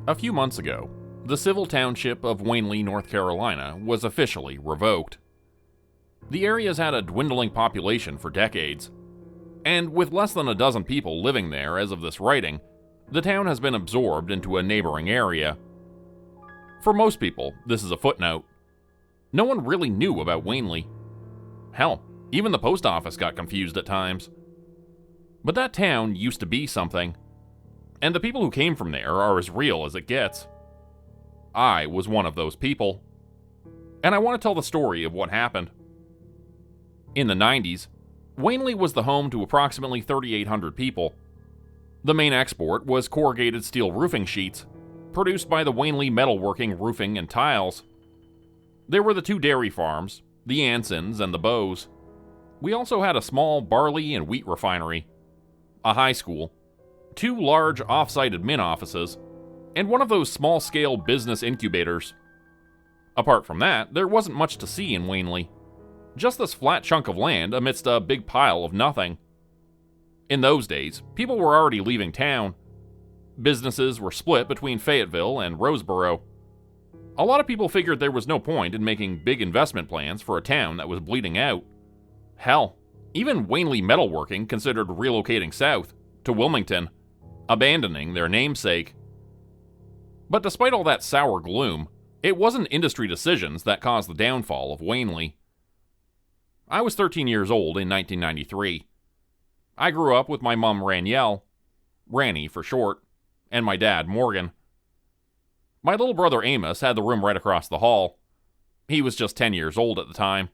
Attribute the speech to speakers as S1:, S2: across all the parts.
S1: A few months ago, the civil township of Wanley, North Carolina was officially revoked. The area's had a dwindling population for decades, and with less than a dozen people living there as of this writing, the town has been absorbed into a neighboring area. For most people, this is a footnote. No one really knew about Wanley. Hell, even the post office got confused at times. But that town used to be something, and the people who came from there are as real as it gets. I was one of those people, and I want to tell the story of what happened. In the 90s, Wanley was the home to approximately 3,800 people. The main export was corrugated steel roofing sheets, produced by the Wanley Metalworking Roofing and Tiles. There were the 2 dairy farms, the Ansons and the Bows. We also had a small barley and wheat refinery, a high school, 2 large off-site admin offices, and one of those small-scale business incubators. Apart from that, there wasn't much to see in Wanley. Just this flat chunk of land amidst a big pile of nothing. In those days, people were already leaving town. Businesses were split between Fayetteville and Roseboro. A lot of people figured there was no point in making big investment plans for a town that was bleeding out. Hell, even Wanley Metalworking considered relocating south, to Wilmington, abandoning their namesake. But despite all that sour gloom, it wasn't industry decisions that caused the downfall of Wanley. I was 13 years old in 1993. I grew up with my mom Ranielle, Ranny for short, and my dad Morgan. My little brother Amos had the room right across the hall. He was just 10 years old at the time.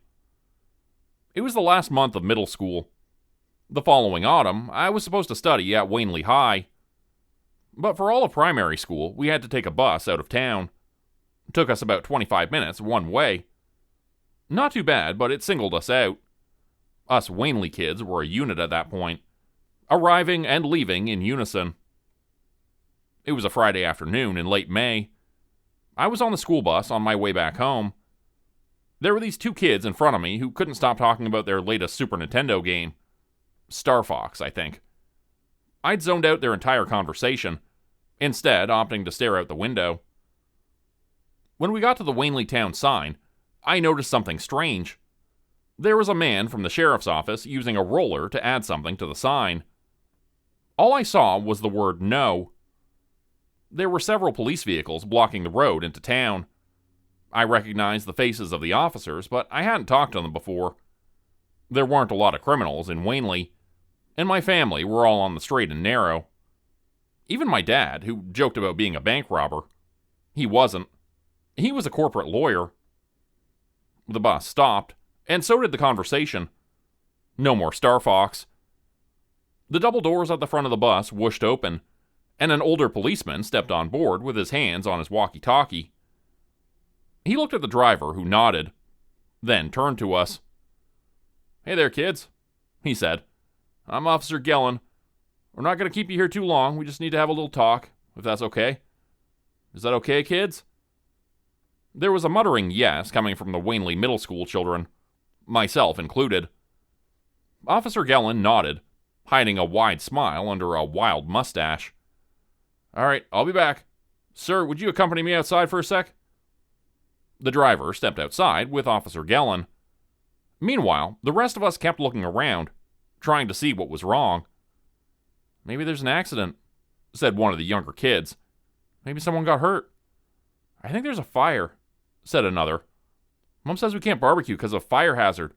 S1: It was the last month of middle school. The following autumn, I was supposed to study at Wanley High. But for all of primary school, we had to take a bus out of town. It took us about 25 minutes one way. Not too bad, but it singled us out. Us Wanley kids were a unit at that point, arriving and leaving in unison. It was a Friday afternoon in late May. I was on the school bus on my way back home. There were these 2 kids in front of me who couldn't stop talking about their latest Super Nintendo game. Star Fox, I think. I'd zoned out their entire conversation, instead opting to stare out the window. When we got to the Wanley town sign, I noticed something strange. There was a man from the sheriff's office using a roller to add something to the sign. All I saw was the word no. There were several police vehicles blocking the road into town. I recognized the faces of the officers, but I hadn't talked to them before. There weren't a lot of criminals in Wanley, and my family were all on the straight and narrow. Even my dad, who joked about being a bank robber. He wasn't. He was a corporate lawyer. The bus stopped, and so did the conversation. No more Star Fox. The double doors at the front of the bus whooshed open, and an older policeman stepped on board with his hands on his walkie-talkie. He looked at the driver, who nodded, then turned to us. "Hey there, kids," he said. "I'm Officer Gellin. We're not going to keep you here too long. We just need to have a little talk, if that's okay. Is that okay, kids?" There was a muttering yes coming from the Wanley Middle School children, myself included. Officer Gellin nodded, hiding a wide smile under a wild mustache. "All right, I'll be back. Sir, would you accompany me outside for a sec?" The driver stepped outside with Officer Gellin. Meanwhile, the rest of us kept looking around, trying to see what was wrong. "Maybe there's an accident," said one of the younger kids. "Maybe someone got hurt." "I think there's a fire," said another. "Mom says we can't barbecue because of fire hazard."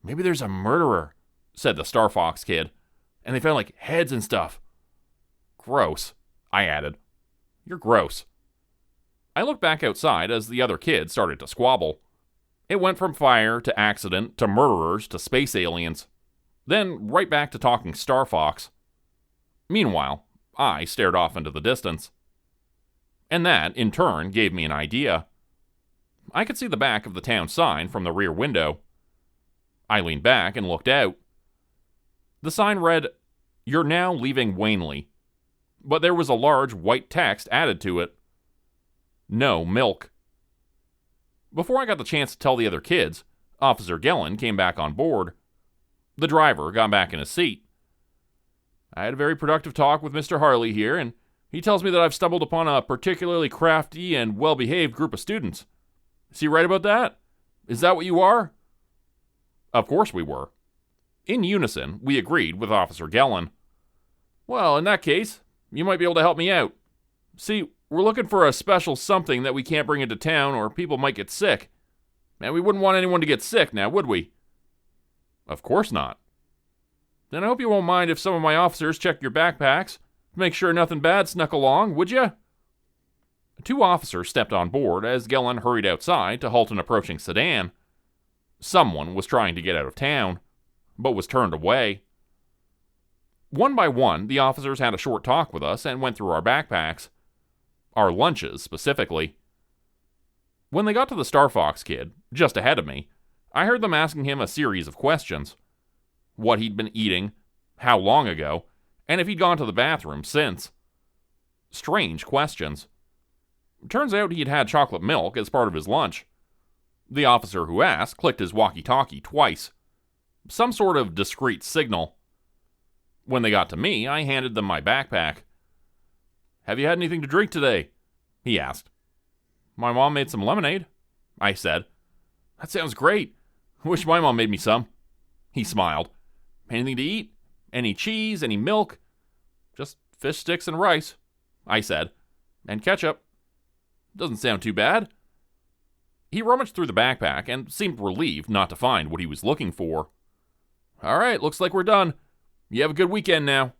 S1: "Maybe there's a murderer," said the Star Fox kid. "And they found, like, heads and stuff." "Gross," I added. "You're gross." I looked back outside as the other kids started to squabble. It went from fire to accident to murderers to space aliens. Then right back to talking Star Fox. Meanwhile, I stared off into the distance. And that, in turn, gave me an idea. I could see the back of the town sign from the rear window. I leaned back and looked out. The sign read, "You're now leaving Wanley," but there was a large white text added to it. "No milk." Before I got the chance to tell the other kids, Officer Gellin came back on board. The driver got back in his seat. "I had a very productive talk with Mr. Harley here, and He tells me that I've stumbled upon a particularly crafty and well-behaved group of students. Is he right about that? Is that what you are?" Of course we were. In unison, we agreed with Officer Gellin. "Well, in that case, you might be able to help me out. See, we're looking for a special something that we can't bring into town or people might get sick. And we wouldn't want anyone to get sick now, would we?" "Of course not." "Then I hope you won't mind if some of my officers check your backpacks to make sure nothing bad snuck along, would you?" 2 officers stepped on board as Gellin hurried outside to halt an approaching sedan. Someone was trying to get out of town, but was turned away. One by one, the officers had a short talk with us and went through our backpacks. Our lunches, specifically. When they got to the Star Fox kid, just ahead of me, I heard them asking him a series of questions. What he'd been eating, how long ago, and if he'd gone to the bathroom since. Strange questions. Turns out he'd had chocolate milk as part of his lunch. The officer who asked clicked his walkie-talkie twice. Some sort of discreet signal. When they got to me, I handed them my backpack. "Have you had anything to drink today?" he asked. "My mom made some lemonade," I said. "That sounds great. Wish my mom made me some." He smiled. "Anything to eat? Any cheese? Any milk?" "Just fish sticks and rice," I said. "And ketchup." "Doesn't sound too bad." He rummaged through the backpack and seemed relieved not to find what he was looking for. "All right, looks like we're done. You have a good weekend now."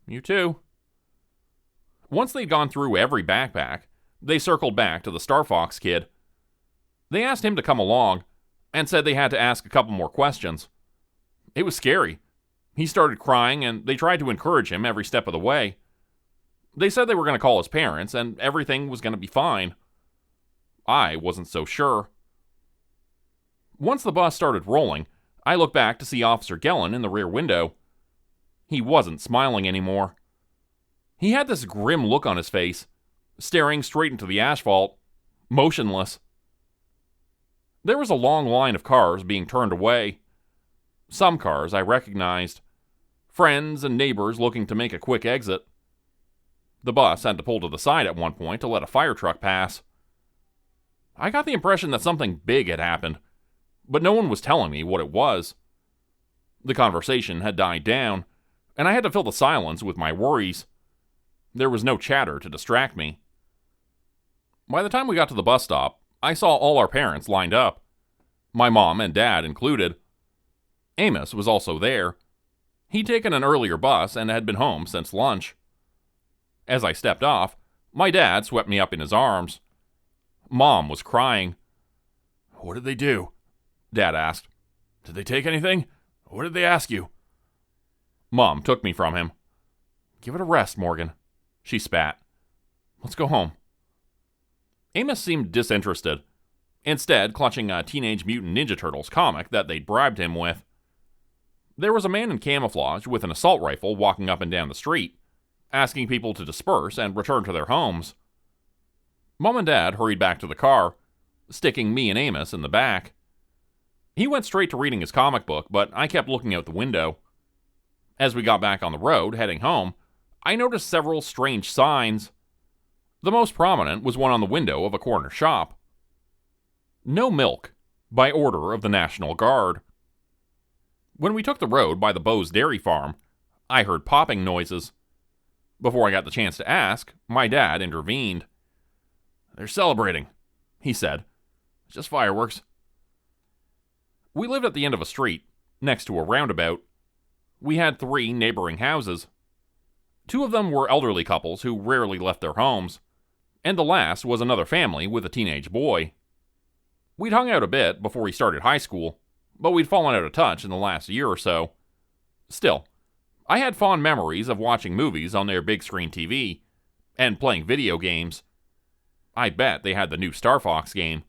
S1: "You too." Once they'd gone through every backpack, they circled back to the Star Fox kid. They asked him to come along, and said they had to ask a couple more questions. It was scary. He started crying, and they tried to encourage him every step of the way. They said they were going to call his parents, and everything was going to be fine. I wasn't so sure. Once the bus started rolling, I looked back to see Officer Gellin in the rear window. He wasn't smiling anymore. He had this grim look on his face, staring straight into the asphalt, motionless. There was a long line of cars being turned away. Some cars I recognized. Friends and neighbors looking to make a quick exit. The bus had to pull to the side at one point to let a fire truck pass. I got the impression that something big had happened, but no one was telling me what it was. The conversation had died down, and I had to fill the silence with my worries. There was no chatter to distract me. By the time we got to the bus stop, I saw all our parents lined up, my mom and dad included. Amos was also there. He'd taken an earlier bus and had been home since lunch. As I stepped off, my dad swept me up in his arms. Mom was crying. "What did they do?" Dad asked. "Did they take anything? What did they ask you?" Mom took me from him. "Give it a rest, Morgan," she spat. "Let's go home." Amos seemed disinterested, instead clutching a Teenage Mutant Ninja Turtles comic that they'd bribed him with. There was a man in camouflage with an assault rifle walking up and down the street, asking people to disperse and return to their homes. Mom and Dad hurried back to the car, sticking me and Amos in the back. He went straight to reading his comic book, but I kept looking out the window. As we got back on the road, heading home, I noticed several strange signs. The most prominent was one on the window of a corner shop. "No milk, by order of the National Guard." When we took the road by the Bowes Dairy Farm, I heard popping noises. Before I got the chance to ask, my dad intervened. "They're celebrating," he said. "It's just fireworks." We lived at the end of a street, next to a roundabout. We had 3 neighboring houses. 2 of them were elderly couples who rarely left their homes, and the last was another family with a teenage boy. We'd hung out a bit before we started high school, but we'd fallen out of touch in the last year or so. Still, I had fond memories of watching movies on their big screen TV, and playing video games. I bet they had the new Star Fox game.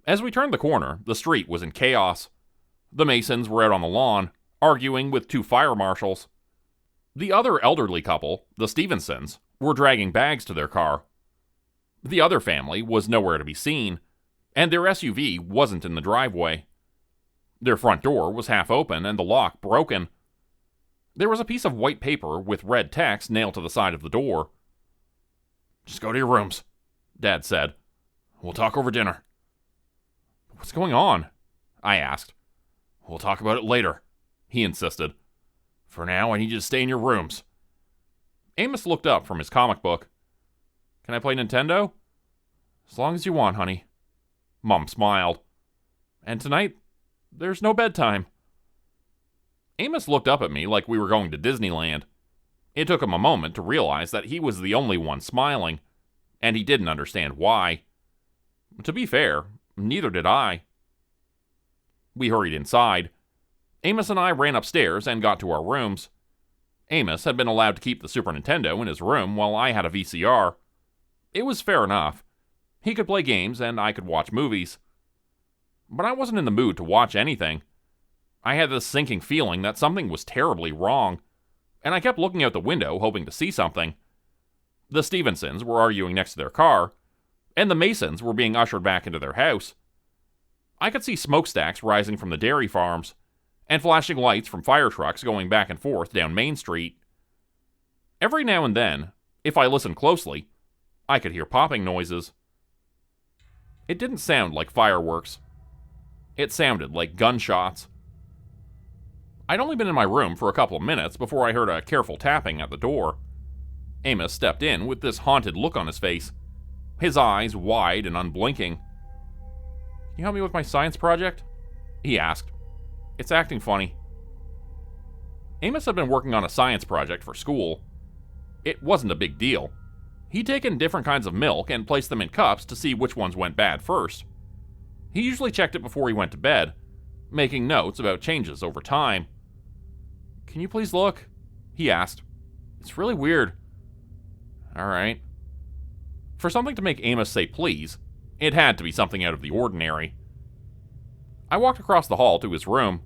S1: As we turned the corner, the street was in chaos. The Masons were out on the lawn, arguing with 2 fire marshals. The other elderly couple, the Stevensons, were dragging bags to their car. The other family was nowhere to be seen, and their SUV wasn't in the driveway. Their front door was half open and the lock broken. There was a piece of white paper with red text nailed to the side of the door. "Just go to your rooms," Dad said. "We'll talk over dinner." "What's going on?" I asked. "We'll talk about it later," he insisted. "For now, I need you to stay in your rooms." Amos looked up from his comic book. "Can I play Nintendo?" "As long as you want, honey." Mom smiled. "And tonight, there's no bedtime." Amos looked up at me like we were going to Disneyland. It took him a moment to realize that he was the only one smiling, and he didn't understand why. To be fair, neither did I. We hurried inside. Amos and I ran upstairs and got to our rooms. Amos had been allowed to keep the Super Nintendo in his room while I had a VCR. It was fair enough. He could play games and I could watch movies. But I wasn't in the mood to watch anything. I had this sinking feeling that something was terribly wrong, and I kept looking out the window hoping to see something. The Stevensons were arguing next to their car, and the Masons were being ushered back into their house. I could see smokestacks rising from the dairy farms, and flashing lights from fire trucks going back and forth down Main Street. Every now and then, if I listened closely, I could hear popping noises. It didn't sound like fireworks. It sounded like gunshots. I'd only been in my room for a couple of minutes before I heard a careful tapping at the door. Amos stepped in with this haunted look on his face, his eyes wide and unblinking. "Can you help me with my science project?" he asked. "It's acting funny." Amos had been working on a science project for school. It wasn't a big deal. He'd taken different kinds of milk and placed them in cups to see which ones went bad first. He usually checked it before he went to bed, making notes about changes over time. "Can you please look?" he asked. "It's really weird." "All right." For something to make Amos say please, it had to be something out of the ordinary. I walked across the hall to his room,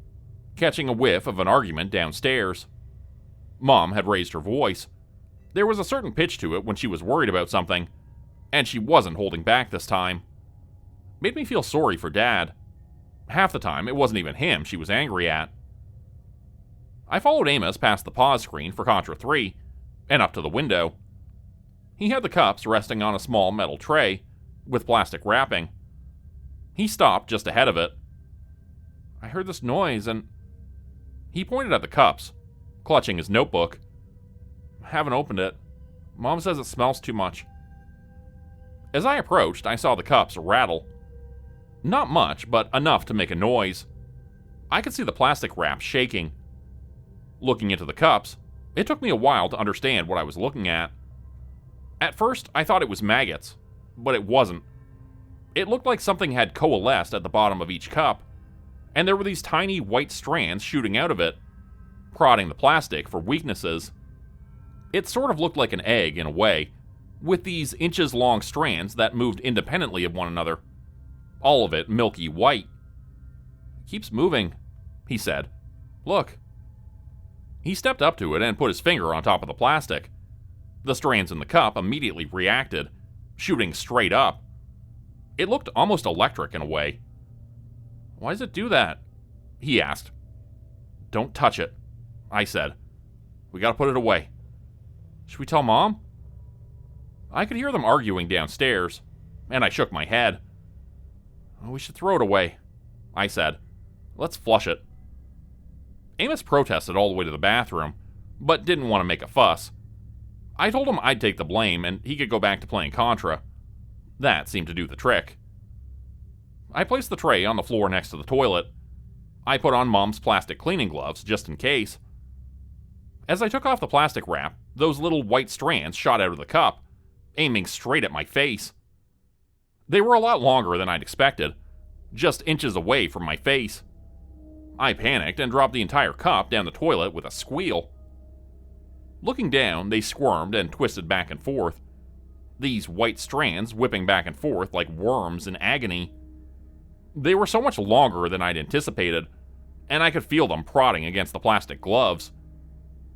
S1: catching a whiff of an argument downstairs. Mom had raised her voice. There was a certain pitch to it when she was worried about something, and she wasn't holding back this time. Made me feel sorry for Dad. Half the time, it wasn't even him she was angry at. I followed Amos past the pause screen for Contra 3 and up to the window. He had the cups resting on a small metal tray with plastic wrapping. He stopped just ahead of it. "I heard this noise and..." He pointed at the cups, clutching his notebook. "I haven't opened it. Mom says it smells too much." As I approached, I saw the cups rattle. Not much, but enough to make a noise. I could see the plastic wrap shaking. Looking into the cups, it took me a while to understand what I was looking at. At first, I thought it was maggots, but it wasn't. It looked like something had coalesced at the bottom of each cup, and there were these tiny white strands shooting out of it, prodding the plastic for weaknesses. It sort of looked like an egg in a way, with these inches-long strands that moved independently of one another, all of it milky white. "It keeps moving," he said. "Look." He stepped up to it and put his finger on top of the plastic. The strands in the cup immediately reacted, shooting straight up. It looked almost electric in a way. "Why does it do that?" he asked. "Don't touch it," I said. "We gotta put it away." "Should we tell Mom?" I could hear them arguing downstairs, and I shook my head. "We should throw it away," I said. "Let's flush it." Amos protested all the way to the bathroom, but didn't want to make a fuss. I told him I'd take the blame and he could go back to playing Contra. That seemed to do the trick. I placed the tray on the floor next to the toilet. I put on Mom's plastic cleaning gloves just in case. As I took off the plastic wrap, those little white strands shot out of the cup, aiming straight at my face. They were a lot longer than I'd expected, just inches away from my face. I panicked and dropped the entire cup down the toilet with a squeal. Looking down, they squirmed and twisted back and forth, these white strands whipping back and forth like worms in agony. They were so much longer than I'd anticipated, and I could feel them prodding against the plastic gloves.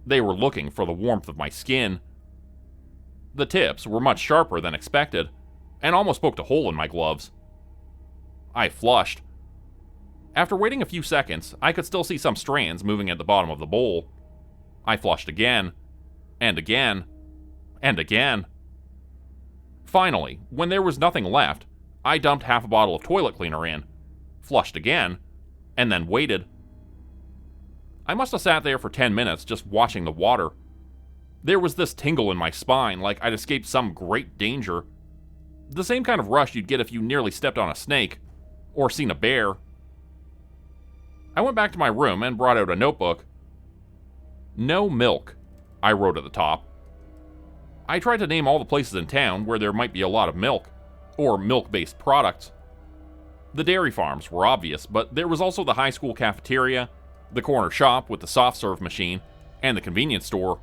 S1: They were looking for the warmth of my skin. The tips were much sharper than expected, and almost poked a hole in my gloves. I flushed. After waiting a few seconds, I could still see some strands moving at the bottom of the bowl. I flushed again, and again, and again. Finally, when there was nothing left, I dumped half a bottle of toilet cleaner in, flushed again, and then waited. I must have sat there for 10 minutes just watching the water. There was this tingle in my spine like I'd escaped some great danger. The same kind of rush you'd get if you nearly stepped on a snake, or seen a bear. I went back to my room and brought out a notebook. No milk, I wrote at the top. I tried to name all the places in town where there might be a lot of milk, or milk-based products. The dairy farms were obvious, but there was also the high school cafeteria, the corner shop with the soft-serve machine, and the convenience store.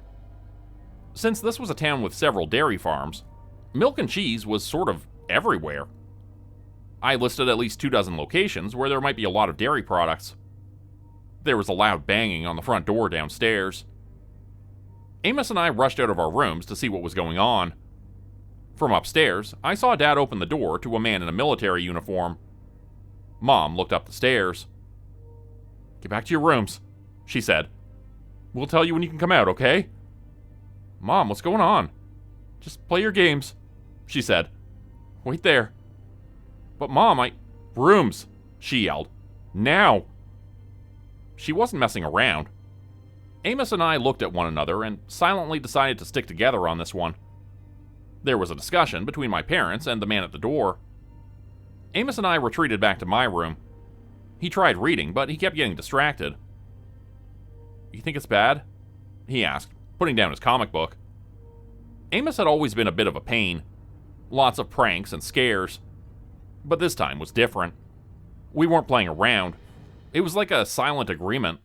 S1: Since this was a town with several dairy farms, milk and cheese was sort of everywhere. I listed at least 24 locations where there might be a lot of dairy products. There was a loud banging on the front door downstairs. Amos and I rushed out of our rooms to see what was going on. From upstairs, I saw Dad open the door to a man in a military uniform. Mom looked up the stairs. "Get back to your rooms," she said. "We'll tell you when you can come out, okay?" "Mom, what's going on?" "Just play your games," she said. "Wait there." "But Mom, Rooms," she yelled. "Now!" She wasn't messing around. Amos and I looked at one another and silently decided to stick together on this one. There was a discussion between my parents and the man at the door. Amos and I retreated back to my room. He tried reading, but he kept getting distracted. "You think it's bad?" he asked, putting down his comic book. Amos had always been a bit of a pain. Lots of pranks and scares. But this time was different. We weren't playing around. It was like a silent agreement.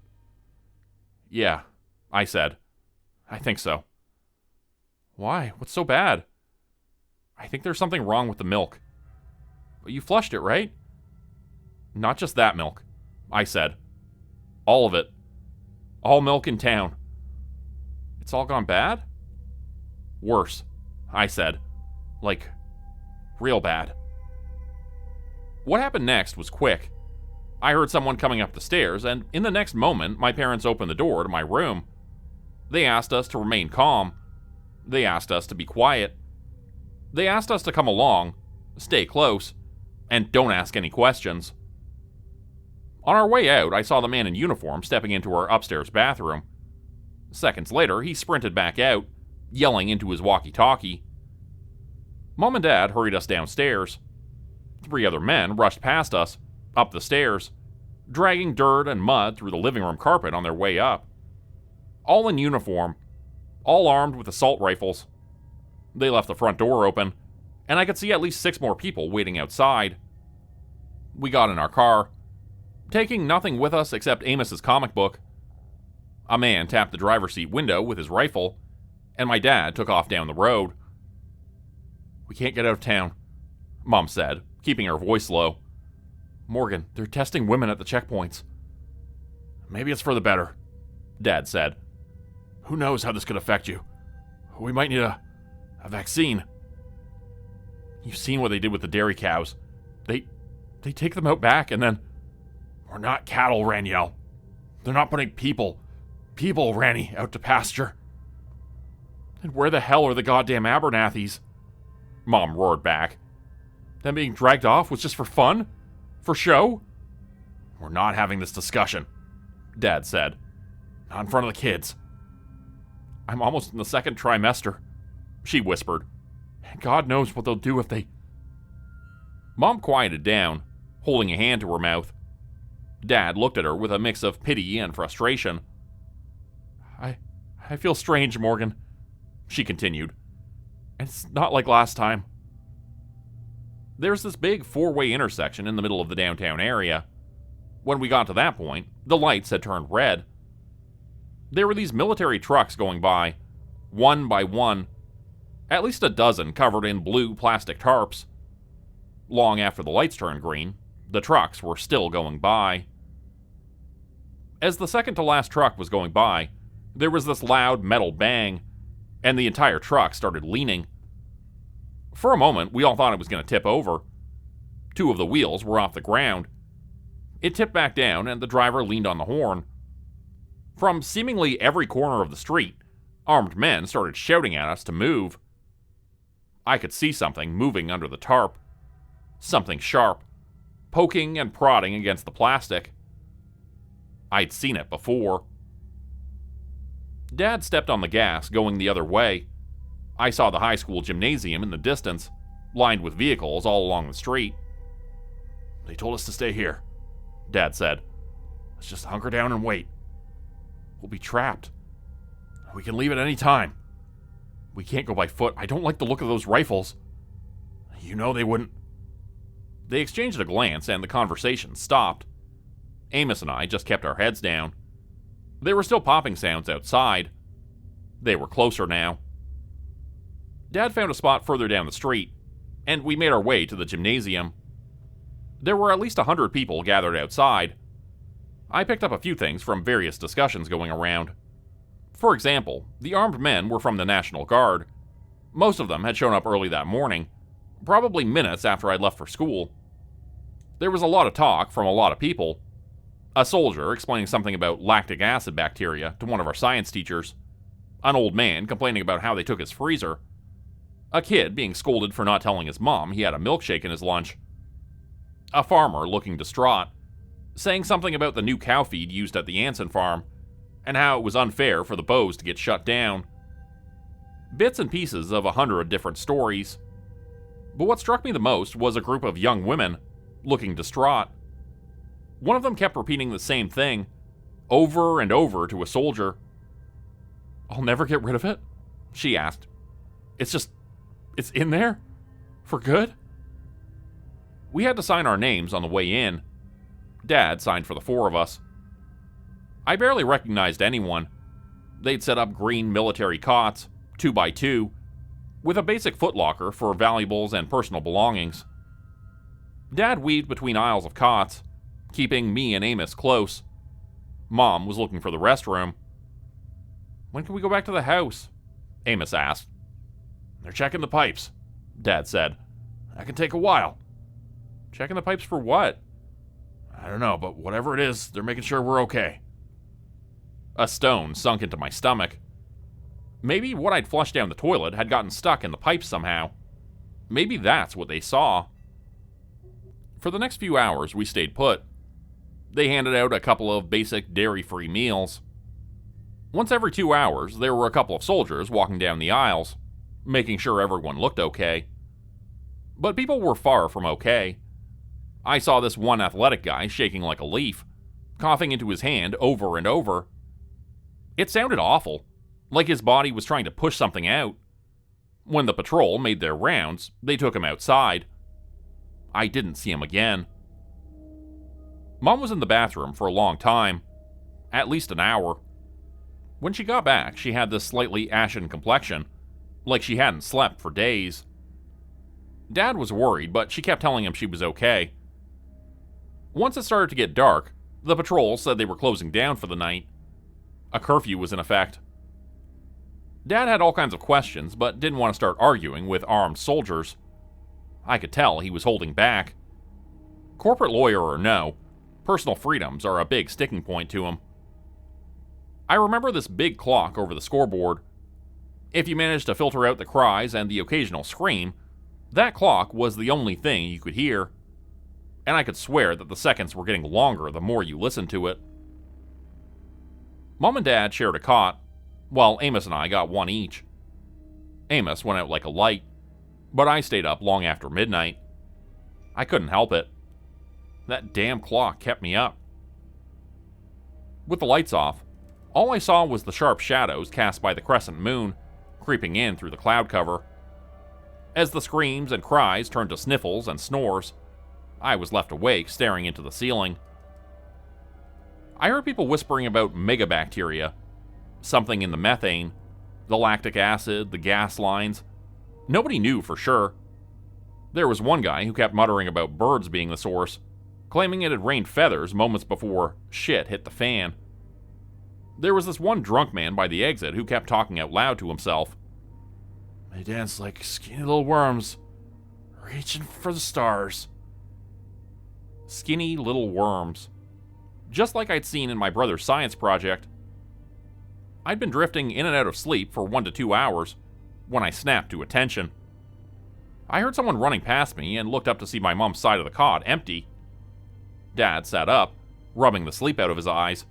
S1: "Yeah," I said. "I think so." "Why? What's so bad?" "I think there's something wrong with the milk." "But you flushed it, right?" "Not just that milk," I said. "All of it. All milk in town." "It's all gone bad?" "Worse," I said. "Like, real bad." What happened next was quick. I heard someone coming up the stairs, and in the next moment, my parents opened the door to my room. They asked us to remain calm. They asked us to be quiet. They asked us to come along, stay close, and don't ask any questions. On our way out, I saw the man in uniform stepping into our upstairs bathroom. Seconds later, he sprinted back out, yelling into his walkie-talkie. Mom and Dad hurried us downstairs. 3 other men rushed past us, up the stairs, dragging dirt and mud through the living room carpet on their way up. All in uniform, all armed with assault rifles. They left the front door open, and I could see at least 6 more people waiting outside. We got in our car, taking nothing with us except Amos's comic book. A man tapped the driver's seat window with his rifle, and my dad took off down the road. "We can't get out of town," Mom said, keeping her voice low. "Morgan, they're testing women at the checkpoints." "Maybe it's for the better," Dad said. "Who knows how this could affect you? We might need a vaccine." "You've seen what they did with the dairy cows. They take them out back and then..." "We're not cattle, Raniel. They're not putting people, Ranny, out to pasture." "And where the hell are the goddamn Abernathys?" Mom roared back. "Them being dragged off was just for fun? For show?" "We're not having this discussion," Dad said. "Not in front of the kids." "I'm almost in the 2nd trimester," she whispered. "And God knows what they'll do if they..." Mom quieted down, holding a hand to her mouth. Dad looked at her with a mix of pity and frustration. I feel strange, Morgan," she continued. "And it's not like last time." There's this big 4-way intersection in the middle of the downtown area. When we got to that point, the lights had turned red. There were these military trucks going by, one by one, at least a dozen covered in blue plastic tarps. Long after the lights turned green, the trucks were still going by. As the second-to-last truck was going by, there was this loud metal bang, and the entire truck started leaning. For a moment, we all thought it was going to tip over. 2 of the wheels were off the ground. It tipped back down, and the driver leaned on the horn. From seemingly every corner of the street, armed men started shouting at us to move. I could see something moving under the tarp. Something sharp, poking and prodding against the plastic. I'd seen it before. Dad stepped on the gas, going the other way. I saw the high school gymnasium in the distance, lined with vehicles all along the street. "They told us to stay here," Dad said. "Let's just hunker down and wait. We'll be trapped. We can leave at any time. We can't go by foot. I don't like the look of those rifles. You know they wouldn't." They exchanged a glance and the conversation stopped. Amos and I just kept our heads down. There were still popping sounds outside. They were closer now. Dad found a spot further down the street, and we made our way to the gymnasium. There were at least 100 people gathered outside. I picked up a few things from various discussions going around. For example, the armed men were from the National Guard. Most of them had shown up early that morning, probably minutes after I'd left for school. There was a lot of talk from a lot of people. A soldier explaining something about lactic acid bacteria to one of our science teachers. An old man complaining about how they took his freezer. A kid being scolded for not telling his mom he had a milkshake in his lunch. A farmer looking distraught, saying something about the new cow feed used at the Anson farm, and how it was unfair for the Bows to get shut down. Bits and pieces of 100 different stories. But what struck me the most was a group of young women, looking distraught. One of them kept repeating the same thing, over and over to a soldier. "I'll never get rid of it?" she asked. It's in there? For good?" We had to sign our names on the way in. Dad signed for the 4 of us. I barely recognized anyone. They'd set up green military cots, 2 by 2, with a basic footlocker for valuables and personal belongings. Dad weaved between aisles of cots, keeping me and Amos close. Mom was looking for the restroom. "When can we go back to the house?" Amos asked. "They're checking the pipes," Dad said. "That can take a while." "Checking the pipes for what?" "I don't know, but whatever it is, they're making sure we're okay." A stone sunk into my stomach. Maybe what I'd flushed down the toilet had gotten stuck in the pipes somehow. Maybe that's what they saw. For the next few hours, we stayed put. They handed out a couple of basic dairy-free meals. Once every 2 hours, there were a couple of soldiers walking down the aisles, making sure everyone looked okay. But people were far from okay. I saw this one athletic guy shaking like a leaf, coughing into his hand over and over. It sounded awful, like his body was trying to push something out. When the patrol made their rounds, they took him outside. I didn't see him again. Mom was in the bathroom for a long time, at least an hour. When she got back, she had this slightly ashen complexion, like she hadn't slept for days. Dad was worried, but she kept telling him she was okay. Once it started to get dark, the patrol said they were closing down for the night. A curfew was in effect. Dad had all kinds of questions, but didn't want to start arguing with armed soldiers. I could tell he was holding back. Corporate lawyer or no, personal freedoms are a big sticking point to him. I remember this big clock over the scoreboard. If you managed to filter out the cries and the occasional scream, that clock was the only thing you could hear. And I could swear that the seconds were getting longer the more you listened to it. Mom and Dad shared a cot, while Amos and I got one each. Amos went out like a light, but I stayed up long after midnight. I couldn't help it. That damn clock kept me up. With the lights off, all I saw was the sharp shadows cast by the crescent moon, creeping in through the cloud cover. As the screams and cries turned to sniffles and snores, I was left awake staring into the ceiling. I heard people whispering about megabacteria, something in the methane, the lactic acid, the gas lines. Nobody knew for sure. There was one guy who kept muttering about birds being the source, claiming it had rained feathers moments before shit hit the fan. There was this one drunk man by the exit who kept talking out loud to himself. "They dance like skinny little worms, reaching for the stars." Skinny little worms. Just like I'd seen in my brother's science project. I'd been drifting in and out of sleep for 1 to 2 hours when I snapped to attention. I heard someone running past me and looked up to see my mom's side of the cot empty. Dad sat up, rubbing the sleep out of his eyes.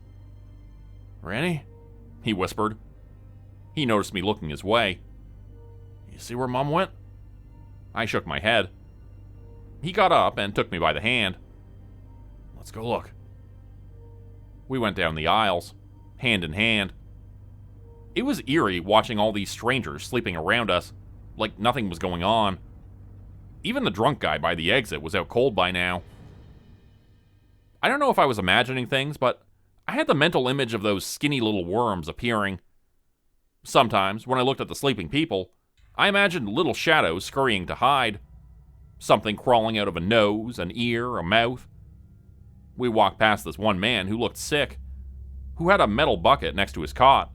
S1: "Randy?" he whispered. He noticed me looking his way. "You see where Mom went?" I shook my head. He got up and took me by the hand. "Let's go look." We went down the aisles, hand in hand. It was eerie watching all these strangers sleeping around us, like nothing was going on. Even the drunk guy by the exit was out cold by now. I don't know if I was imagining things, but I had the mental image of those skinny little worms appearing. Sometimes, when I looked at the sleeping people, I imagined little shadows scurrying to hide. Something crawling out of a nose, an ear, a mouth. We walked past this one man who looked sick, who had a metal bucket next to his cot.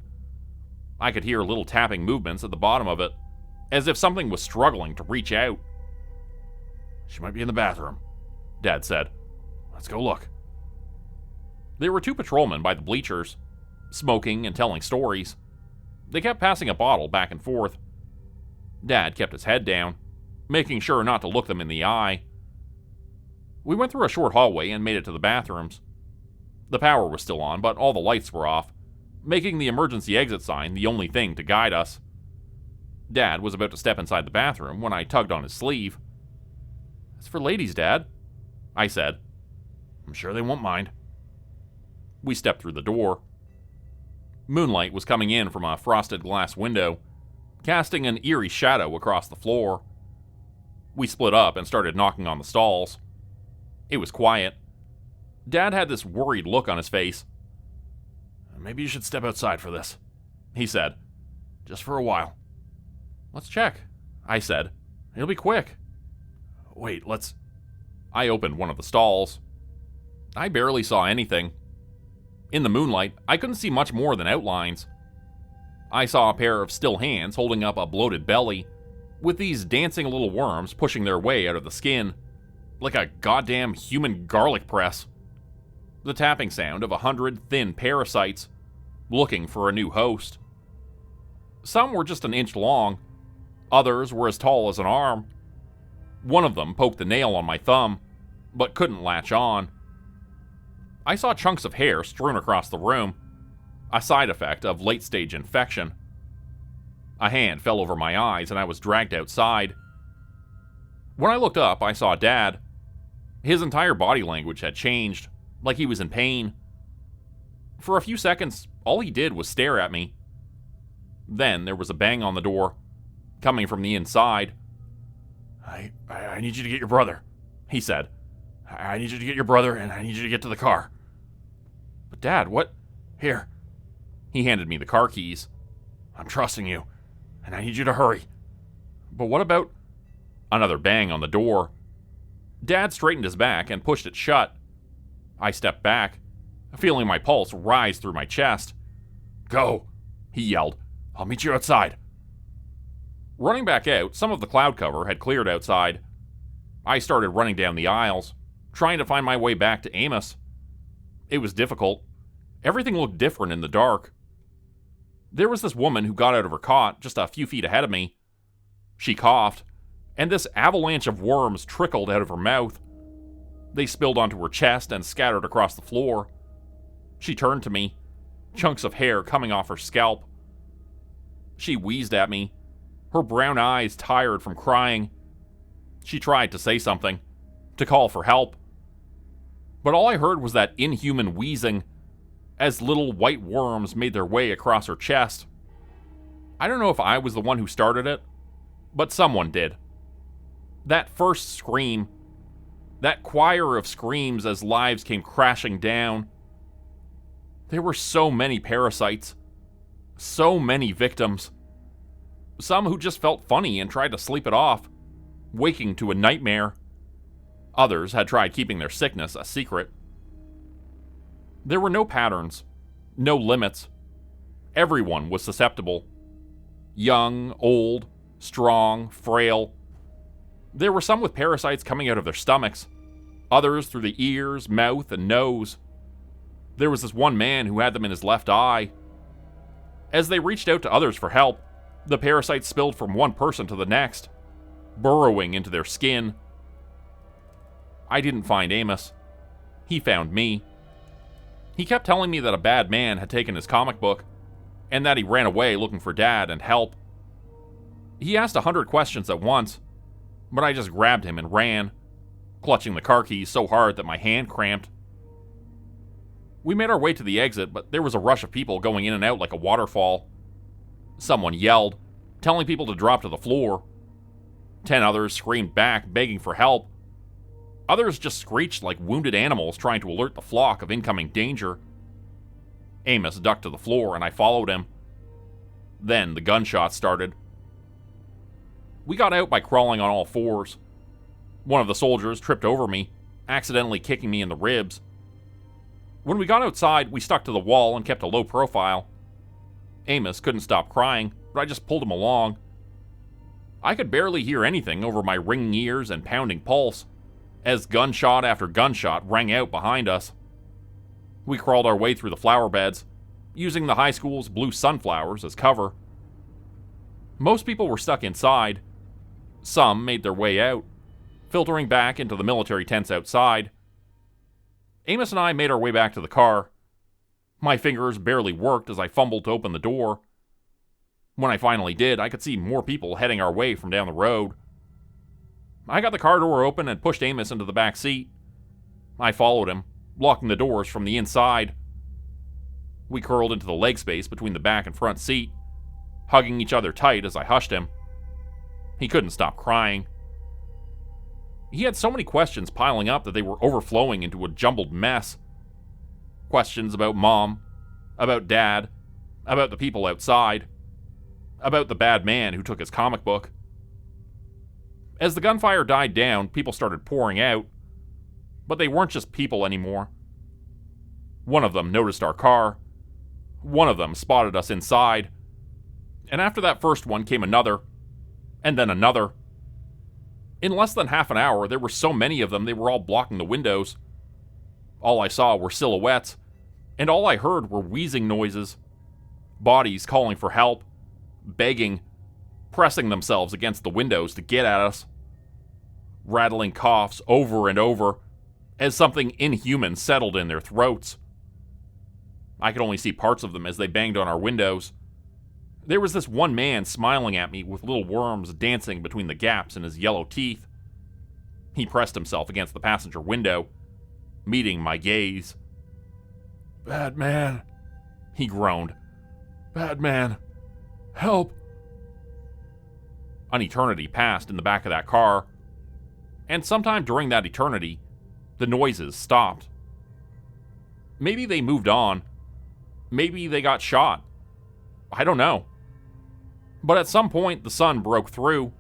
S1: I could hear little tapping movements at the bottom of it, as if something was struggling to reach out. "She might be in the bathroom," Dad said. "Let's go look." There were 2 patrolmen by the bleachers, smoking and telling stories. They kept passing a bottle back and forth. Dad kept his head down, making sure not to look them in the eye. We went through a short hallway and made it to the bathrooms. The power was still on, but all the lights were off, making the emergency exit sign the only thing to guide us. Dad was about to step inside the bathroom when I tugged on his sleeve. "It's for ladies, Dad," I said. "I'm sure they won't mind." We stepped through the door. Moonlight was coming in from a frosted glass window, casting an eerie shadow across the floor. We split up and started knocking on the stalls. It was quiet. Dad had this worried look on his face. "Maybe you should step outside for this," he said. "Just for a while." "Let's check," I said. "It'll be quick." "Wait, let's..." I opened one of the stalls. I barely saw anything. In the moonlight, I couldn't see much more than outlines. I saw a pair of still hands holding up a bloated belly, with these dancing little worms pushing their way out of the skin, like a goddamn human garlic press. The tapping sound of 100 thin parasites, looking for a new host. Some were just an inch long, others were as tall as an arm. One of them poked the nail on my thumb, but couldn't latch on. I saw chunks of hair strewn across the room, a side effect of late-stage infection. A hand fell over my eyes and I was dragged outside. When I looked up, I saw Dad. His entire body language had changed, like he was in pain. For a few seconds, all he did was stare at me. Then there was a bang on the door, coming from the inside. I need you to get your brother," he said. "I need you to get your brother, and I need you to get to the car." "But Dad, what..." "Here." He handed me the car keys. "I'm trusting you, and I need you to hurry." "But what about..." Another bang on the door. Dad straightened his back and pushed it shut. I stepped back, feeling my pulse rise through my chest. "Go," he yelled. "I'll meet you outside." Running back out, some of the cloud cover had cleared outside. I started running down the aisles, trying to find my way back to Amos. It was difficult. Everything looked different in the dark. There was this woman who got out of her cot just a few feet ahead of me. She coughed, and this avalanche of worms trickled out of her mouth. They spilled onto her chest and scattered across the floor. She turned to me, chunks of hair coming off her scalp. She wheezed at me, her brown eyes tired from crying. She tried to say something, to call for help. But all I heard was that inhuman wheezing, as little white worms made their way across her chest. I don't know if I was the one who started it, but someone did. That first scream, that choir of screams as lives came crashing down. There were so many parasites, so many victims. Some who just felt funny and tried to sleep it off, waking to a nightmare. Others had tried keeping their sickness a secret. There were no patterns, no limits. Everyone was susceptible. Young, old, strong, frail. There were some with parasites coming out of their stomachs, others through the ears, mouth, and nose. There was this one man who had them in his left eye. As they reached out to others for help, the parasites spilled from one person to the next, burrowing into their skin. I didn't find Amos. He found me. He kept telling me that a bad man had taken his comic book, and that he ran away looking for Dad and help. He asked 100 questions at once, but I just grabbed him and ran, clutching the car keys so hard that my hand cramped. We made our way to the exit, but there was a rush of people going in and out like a waterfall. Someone yelled, telling people to drop to the floor. 10 others screamed back, begging for help. Others just screeched like wounded animals trying to alert the flock of incoming danger. Amos ducked to the floor and I followed him. Then the gunshots started. We got out by crawling on all fours. One of the soldiers tripped over me, accidentally kicking me in the ribs. When we got outside, we stuck to the wall and kept a low profile. Amos couldn't stop crying, but I just pulled him along. I could barely hear anything over my ringing ears and pounding pulse, as gunshot after gunshot rang out behind us. We crawled our way through the flower beds, using the high school's blue sunflowers as cover. Most people were stuck inside. Some made their way out, filtering back into the military tents outside. Amos and I made our way back to the car. My fingers barely worked as I fumbled to open the door. When I finally did, I could see more people heading our way from down the road. I got the car door open and pushed Amos into the back seat. I followed him, locking the doors from the inside. We curled into the leg space between the back and front seat, hugging each other tight as I hushed him. He couldn't stop crying. He had so many questions piling up that they were overflowing into a jumbled mess. Questions about Mom, about Dad, about the people outside, about the bad man who took his comic book. As the gunfire died down, people started pouring out, but they weren't just people anymore. One of them noticed our car. One of them spotted us inside. And after that first one came another, and then another. In less than half an hour, there were so many of them they were all blocking the windows. All I saw were silhouettes, and all I heard were wheezing noises. Bodies calling for help, begging, pressing themselves against the windows to get at us. Rattling coughs over and over, as something inhuman settled in their throats. I could only see parts of them as they banged on our windows. There was this one man smiling at me with little worms dancing between the gaps in his yellow teeth. He pressed himself against the passenger window, meeting my gaze. "Bad man," he groaned. "Bad man. Help." An eternity passed in the back of that car, and sometime during that eternity, the noises stopped. Maybe they moved on. Maybe they got shot. I don't know. But at some point, the sun broke through,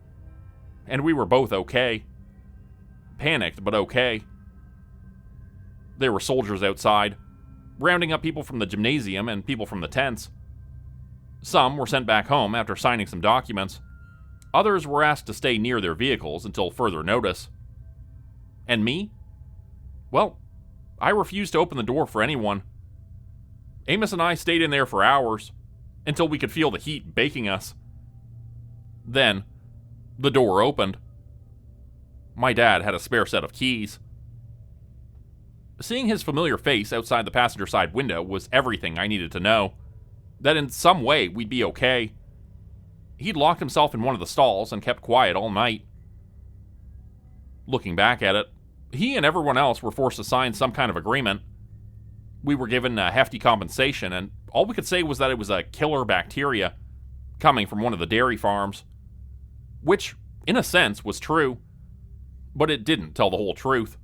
S1: and we were both okay. Panicked, but okay. There were soldiers outside, rounding up people from the gymnasium and people from the tents. Some were sent back home after signing some documents. Others were asked to stay near their vehicles until further notice. And me? Well, I refused to open the door for anyone. Amos and I stayed in there for hours, until we could feel the heat baking us. Then, the door opened. My dad had a spare set of keys. Seeing his familiar face outside the passenger side window was everything I needed to know. That in some way we'd be okay. He'd locked himself in one of the stalls and kept quiet all night. Looking back at it, he and everyone else were forced to sign some kind of agreement. We were given a hefty compensation, and all we could say was that it was a killer bacteria coming from one of the dairy farms. Which, in a sense, was true, but it didn't tell the whole truth.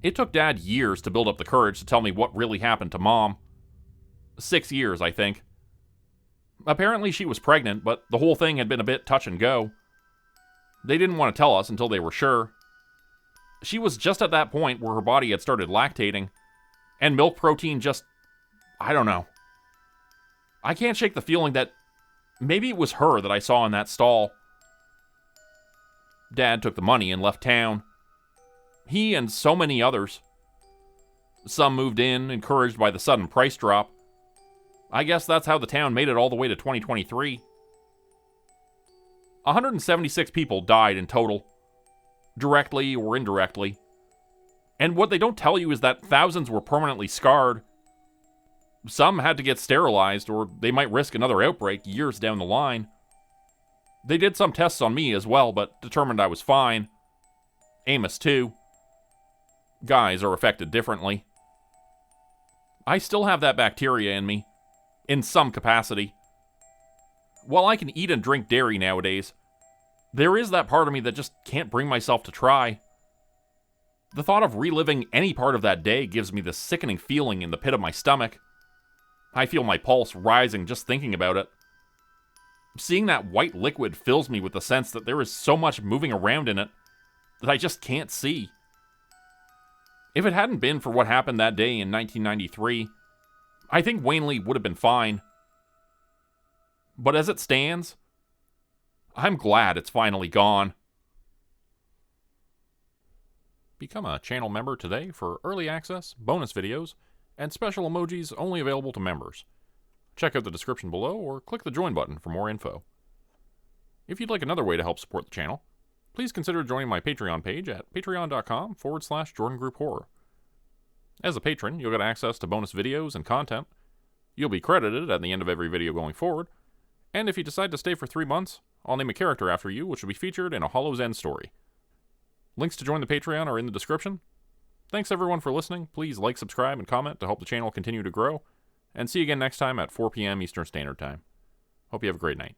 S1: It took Dad years to build up the courage to tell me what really happened to Mom. 6 years, I think. Apparently she was pregnant, but the whole thing had been a bit touch and go. They didn't want to tell us until they were sure. She was just at that point where her body had started lactating, and milk protein just... I don't know. I can't shake the feeling that maybe it was her that I saw in that stall. Dad took the money and left town. He and so many others. Some moved in, encouraged by the sudden price drop. I guess that's how the town made it all the way to 2023. 176 people died in total, directly or indirectly. And what they don't tell you is that thousands were permanently scarred. Some had to get sterilized, or they might risk another outbreak years down the line. They did some tests on me as well, but determined I was fine. Amos too. Guys are affected differently. I still have that bacteria in me, in some capacity. While I can eat and drink dairy nowadays, there is that part of me that just can't bring myself to try. The thought of reliving any part of that day gives me this sickening feeling in the pit of my stomach. I feel my pulse rising just thinking about it. Seeing that white liquid fills me with the sense that there is so much moving around in it that I just can't see. If it hadn't been for what happened that day in 1993, I think Wanley would have been fine. But as it stands, I'm glad it's finally gone. Become a channel member today for early access, bonus videos, and special emojis only available to members. Check out the description below or click the join button for more info. If you'd like another way to help support the channel, please consider joining my Patreon page at patreon.com/JordanGroupHorror. As a patron, you'll get access to bonus videos and content. You'll be credited at the end of every video going forward, and if you decide to stay for 3 months, I'll name a character after you which will be featured in a Hollow's End story. Links to join the Patreon are in the description. Thanks everyone for listening. Please like, subscribe, and comment to help the channel continue to grow. And see you again next time at 4 p.m. Eastern Standard Time. Hope you have a great night.